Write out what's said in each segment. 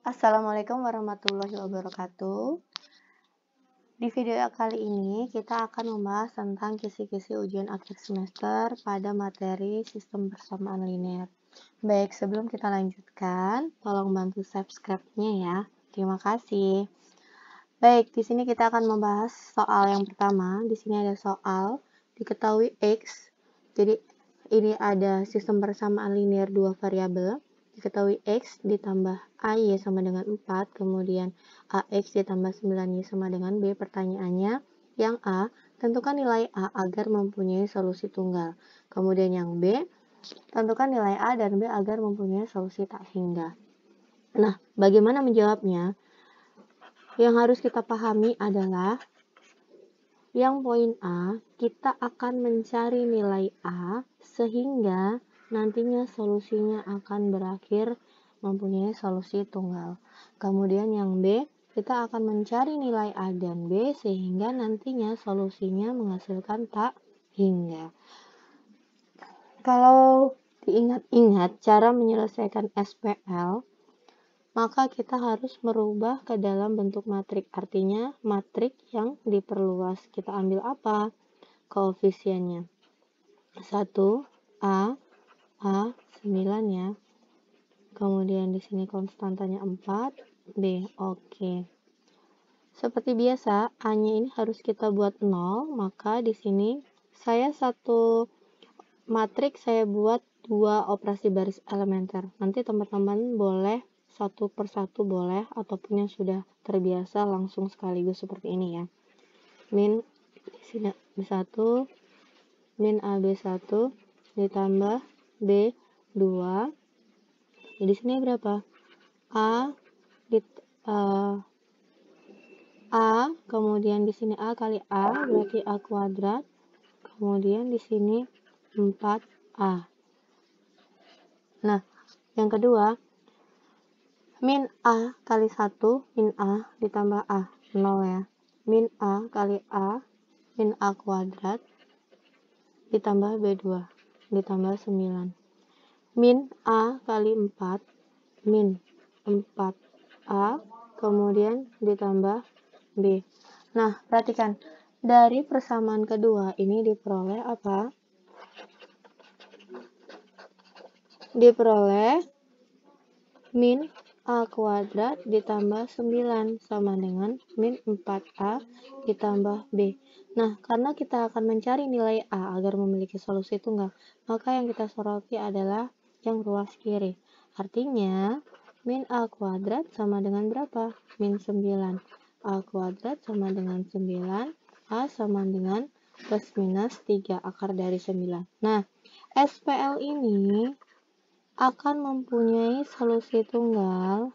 Assalamualaikum warahmatullahi wabarakatuh. Di video kali ini kita akan membahas tentang kisi-kisi ujian akhir semester pada materi sistem persamaan linear. Baik, sebelum kita lanjutkan, tolong bantu subscribe-nya ya. Terima kasih. Baik, di sini kita akan membahas soal yang pertama. Di sini ada soal diketahui X. Jadi ini ada sistem persamaan linear dua variabel. Diketahui X ditambah AY sama dengan 4, kemudian AX ditambah 9Y sama dengan B. Pertanyaannya, yang A, tentukan nilai A agar mempunyai solusi tunggal. Kemudian yang B, tentukan nilai A dan B agar mempunyai solusi tak hingga. Nah, bagaimana menjawabnya? Yang harus kita pahami adalah yang poin A, kita akan mencari nilai A sehingga nantinya solusinya akan berakhir mempunyai solusi tunggal. Kemudian yang B, kita akan mencari nilai A dan B sehingga nantinya solusinya menghasilkan tak hingga. Kalau diingat-ingat cara menyelesaikan SPL, maka kita harus merubah ke dalam bentuk matrik. Artinya matrik yang diperluas. Kita ambil apa? Koefisiennya. 1, A, 9 ya. Kemudian di sini konstantanya 4, B. Oke. Seperti biasa, A-nya ini harus kita buat 0, maka di sini saya satu matrik saya buat 2 operasi baris elementer. Nanti teman-teman boleh satu persatu boleh, ataupun yang sudah terbiasa langsung sekaligus seperti ini ya. Min di sini B1, min AB1 ditambah B2. Jadi sini berapa? A kemudian di sini A kali A berarti A kuadrat. Kemudian di sini 4A. Nah, yang kedua, min A kali 1, min A ditambah A, 0 ya. Min A kali A, min A kuadrat ditambah B2, ditambah 9. Min A kali 4, min 4A, kemudian ditambah B. Nah, perhatikan, dari persamaan kedua ini diperoleh apa? Diperoleh min A kuadrat ditambah 9 sama dengan min 4A ditambah B. Nah, karena kita akan mencari nilai A agar memiliki solusi tunggal, maka yang kita soroti adalah yang ruas kiri. Artinya, min A kuadrat sama dengan berapa? Min 9. A kuadrat sama dengan 9. A sama dengan plus minus 3 akar dari 9. Nah, SPL ini akan mempunyai solusi tunggal,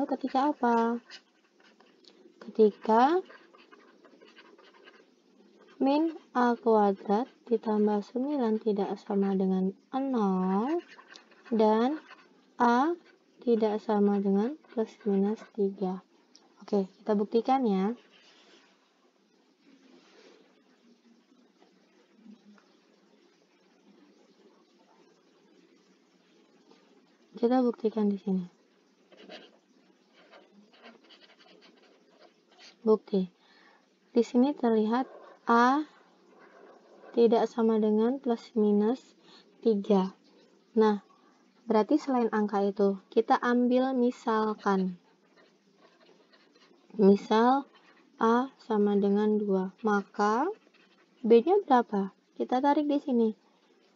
ketika apa? Ketika min A kuadrat ditambah 9 tidak sama dengan 0 dan A tidak sama dengan plus minus 3. Oke, kita buktikan ya. Kita buktikan di sini. Bukti. Di sini terlihat A tidak sama dengan plus minus 3. Nah, berarti selain angka itu, kita ambil misalkan. Misal A sama dengan 2, maka B-nya berapa? Kita tarik di sini.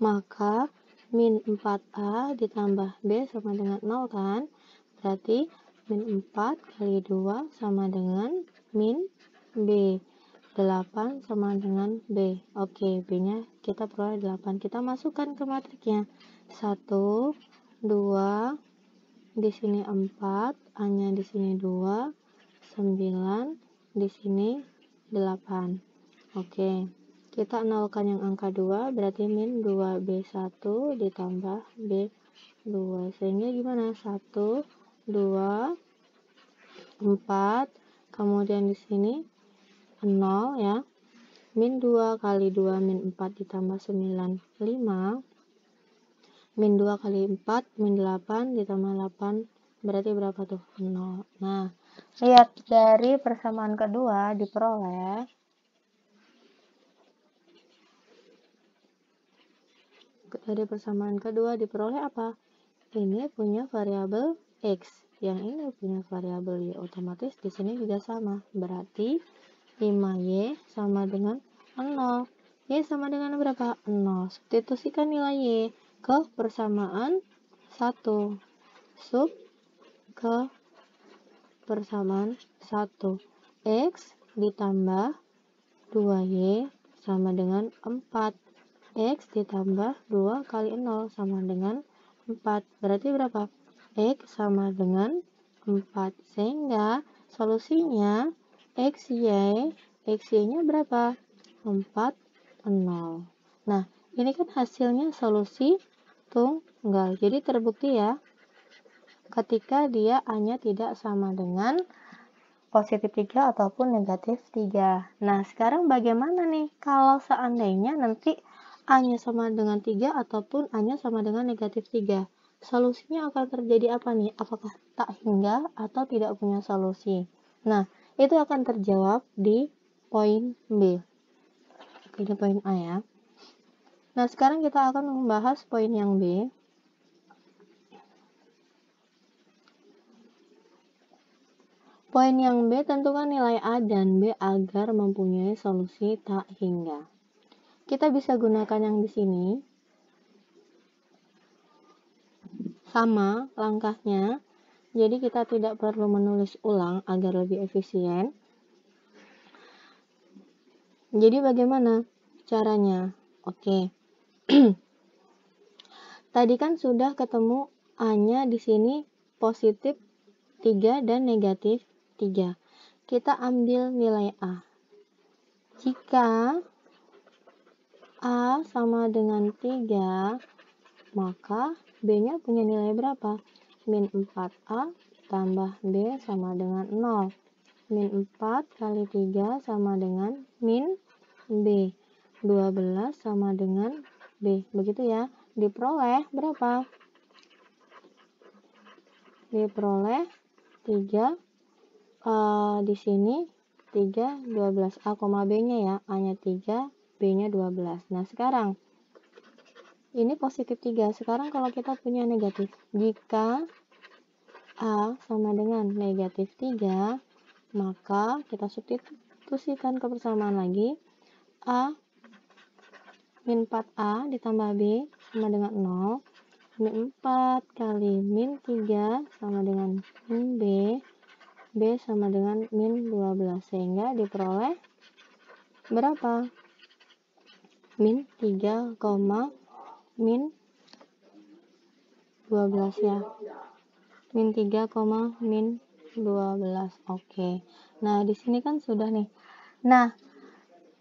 Maka min 4A ditambah B sama dengan 0 kan? Berarti min 4 kali 2 sama dengan min B. 8 sama dengan B. Oke, B-nya kita peroleh 8. Kita masukkan ke matriknya. 1, 2, di sini 4, A-nya di sini 2, 9, di sini 8. Oke. Kita nolkan yang angka 2, berarti min 2B1 ditambah B2. Sehingga gimana? 1, 2, 4, kemudian di sini 0 ya. min 2 kali 2 min 4 ditambah 9, 5. Min 2 kali 4, min 8 ditambah 8, berarti berapa tuh? 0. Nah, lihat dari persamaan kedua diperoleh apa? Ini punya variabel X, yang ini punya variabel Y, otomatis di sini juga sama. Berarti 5Y sama dengan 0. Y sama dengan berapa? 0. Substitusikan nilai Y ke persamaan 1. Sub ke persamaan 1. X ditambah 2Y sama dengan 4. X ditambah 2 kali 0 sama dengan 4. Berarti berapa? X sama dengan 4. Sehingga solusinya XY-nya berapa? 4, 0. Nah, ini kan hasilnya solusi tunggal. Jadi terbukti ya, ketika dia A-nya tidak sama dengan positif 3 ataupun negatif 3. Nah, sekarang bagaimana nih kalau seandainya nanti A-nya sama dengan 3 ataupun A-nya sama dengan negatif 3? Solusinya akan terjadi apa nih? Apakah tak hingga atau tidak punya solusi? Nah, itu akan terjawab di poin B. Oke, ini poin A ya. Nah, sekarang kita akan membahas poin yang B. Poin yang B, tentukan nilai A dan B agar mempunyai solusi tak hingga. Kita bisa gunakan yang di sini. Sama langkahnya. Jadi kita tidak perlu menulis ulang agar lebih efisien. Jadi bagaimana caranya? Oke. Tadi kan sudah ketemu A-nya di sini positif 3 dan negatif 3. Kita ambil nilai A. Jika A sama dengan 3, maka B-nya punya nilai berapa? Min 4A tambah B sama dengan 0. Min 4 kali 3 sama dengan min B. 12 sama dengan B. Begitu ya. Diperoleh berapa? Diperoleh 3. Di sini 3, 12. A, B-nya ya. A-nya 3, B-nya 12. Nah, sekarang ini positif 3. Sekarang kalau kita punya negatif, jika A sama dengan negatif 3, maka kita substitusikan ke persamaan lagi. A min 4A ditambah B sama dengan 0. Min 4 kali min 3 sama dengan min B. B sama dengan min 12. Sehingga diperoleh berapa? Min 3, min 12 ya. Min 3, min 12. Oke. Nah, di sini kan sudah nih. Nah,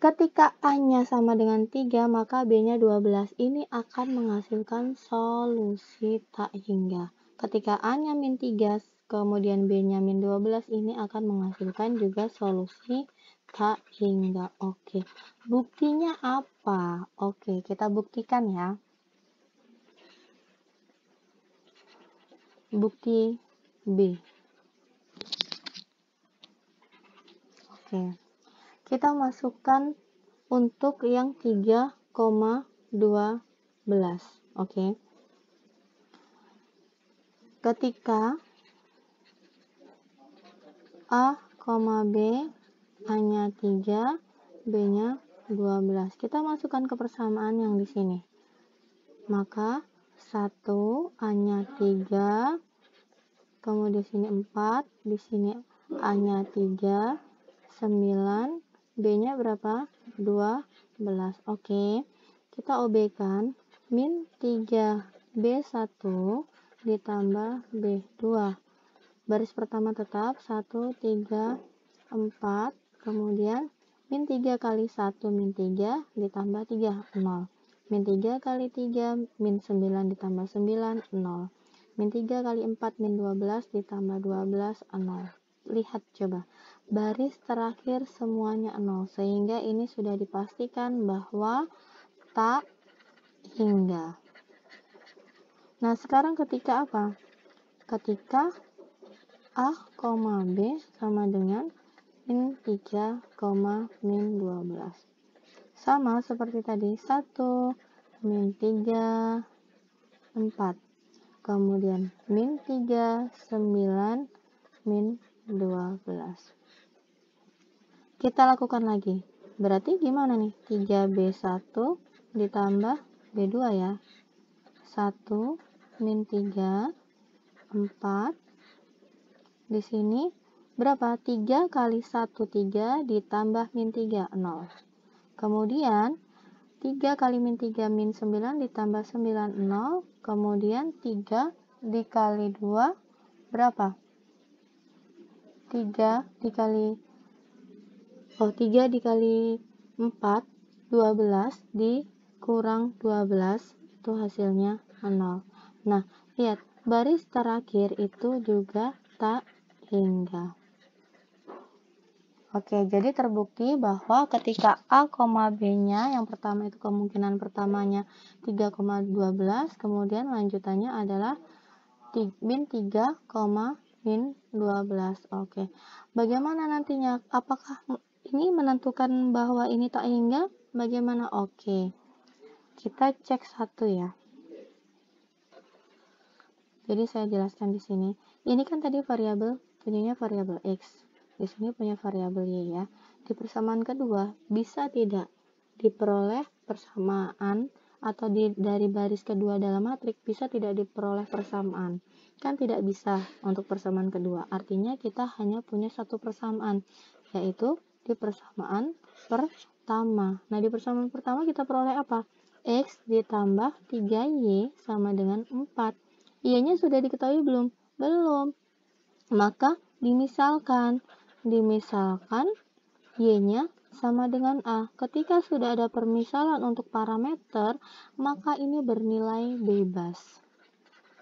ketika A-nya sama dengan 3, maka B-nya 12. Ini akan menghasilkan solusi tak hingga. Ketika A-nya min 3, kemudian B-nya min 12, ini akan menghasilkan juga solusi tak hingga. Oke. Buktinya apa? Oke, kita buktikan ya. Bukti B. Oke. Kita masukkan untuk yang 3,12. Oke. Ketika A, B, A-nya 3, B-nya 12. Kita masukkan ke persamaan yang di sini. Maka 1, A-nya 3, kemudian di sini 4, di sini A-nya 3, 9, B-nya berapa? 12. Oke. Kita OB-kan min 3 B1 ditambah B2. Baris pertama tetap 1, 3, 4. Kemudian min 3 kali 1 min 3 ditambah 3, 0. Min 3 kali 3 min 9 ditambah 9, 0. Min 3 kali 4 min 12 ditambah 12, 0. Lihat coba. baris terakhir semuanya 0, sehingga ini sudah dipastikan bahwa tak hingga. Nah, sekarang ketika apa? Ketika A, B sama dengan min 3, min 12. Sama seperti tadi, 1, min 3, 4. Kemudian min 3, 9, min 12. Kita lakukan lagi. Berarti gimana nih? 3B1 ditambah B2 ya. 1, min 3, 4. Di sini berapa? 3 kali 1, 3 ditambah min 3, 0. Kemudian 3 kali min 3, min 9 ditambah 9, 0. Kemudian 3 dikali 2 berapa? 3 dikali 3 dikali 4, 12 dikurang 12, itu hasilnya 0. Nah, lihat, baris terakhir itu juga tak hingga. Oke, jadi terbukti bahwa ketika A, B-nya, yang pertama itu kemungkinan pertamanya 3,12, kemudian lanjutannya adalah min 3, min 12. Oke, bagaimana nantinya? Apakah ini menentukan bahwa ini tak hingga? Bagaimana? Oke, kita cek satu ya. Jadi saya jelaskan di sini. Ini kan tadi variabel, punyanya variabel X. Di sini punya variabel Y ya. Di persamaan kedua, bisa tidak diperoleh persamaan atau dari baris kedua dalam matrik bisa tidak diperoleh persamaan? Kan tidak bisa untuk persamaan kedua. Artinya kita hanya punya satu persamaan, yaitu di persamaan pertama. Nah, di persamaan pertama kita peroleh apa? X ditambah 3Y sama dengan 4. Y-nya sudah diketahui belum? Belum. Maka dimisalkan Y-nya sama dengan A. Ketika sudah ada permisalan untuk parameter, maka ini bernilai bebas.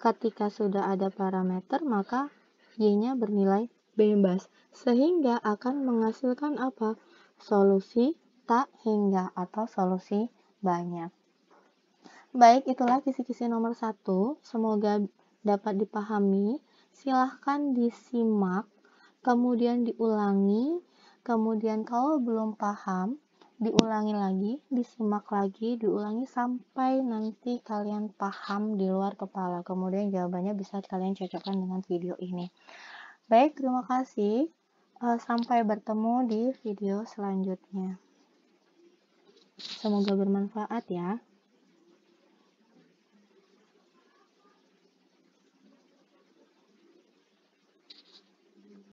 Ketika sudah ada parameter, maka Y-nya bernilai bebas. Sehingga akan menghasilkan apa? Solusi tak hingga atau solusi banyak. Baik, itulah kisi-kisi nomor 1. Semoga dapat dipahami. Silahkan disimak, kemudian diulangi. Kemudian kalau belum paham, diulangi lagi, disimak lagi, diulangi sampai nanti kalian paham di luar kepala. Kemudian jawabannya bisa kalian cocokkan dengan video ini. Baik, terima kasih. Sampai bertemu di video selanjutnya. Semoga bermanfaat ya.